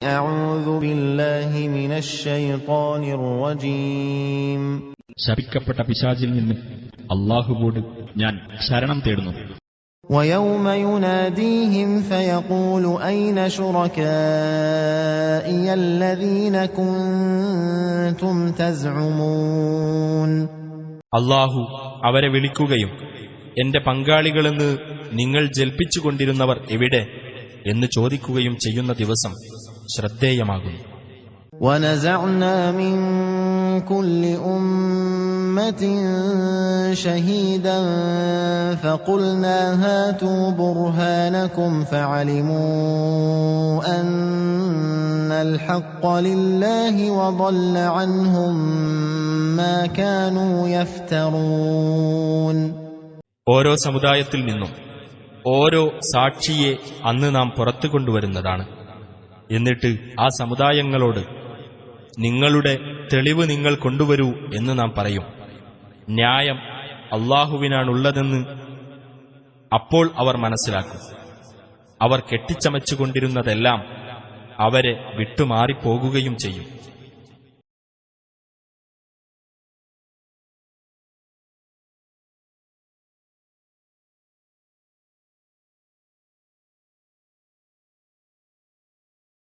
أعوذ بالله من الشيطان الرجيم ശപിക്കപ്പെട്ട പിശാചിൽ നിന്ന് അല്ലാഹുവോട് ഞാൻ ശരണം തേടുന്നു. ويوم يناديهم فيقول أين شركائي الذين كنتم تزعمون അല്ലാഹു അവരെ വിളിക്കുകയും എന്റെ പങ്കാളികളെന്ന് നിങ്ങൾ ജൽപ്പിച്ചുകൊണ്ടിരുന്നവർ എവിടെ എന്ന് ചോദിക്കുകയും ചെയ്യുന്ന ദിവസം ശ്രദ്ധേയമാകുന്നു. وَنَزَعْنَا مِن كُلِّ أُمَّةٍ شَهِيدًا فَقُلْنَا هَاتُوا بُرْهَانَكُمْ فَعَلِمُوا أَنَّ الْحَقَّ لِلَّهِ وَضَلَّ عَنْهُم مَّا كَانُوا يَفْتَرُونَ. ഓരോ സമുദായത്തിൽ നിന്നും ഓരോ സാക്ഷിയെ അന്ന് നാം പുറത്തു കൊണ്ടുവരുന്നതാണ്. എന്നിട്ട് ആ സമുദായങ്ങളോട് നിങ്ങളുടെ തെളിവ് നിങ്ങൾ കൊണ്ടുവരൂ എന്ന് നാം പറയും. ന്യായം അല്ലാഹുവിനാണുള്ളതെന്ന് അപ്പോൾ അവർ മനസ്സിലാക്കും. അവർ കെട്ടിച്ചമച്ചുകൊണ്ടിരുന്നതെല്ലാം അവരെ വിട്ടുമാറിപ്പോകുകയും ചെയ്യും.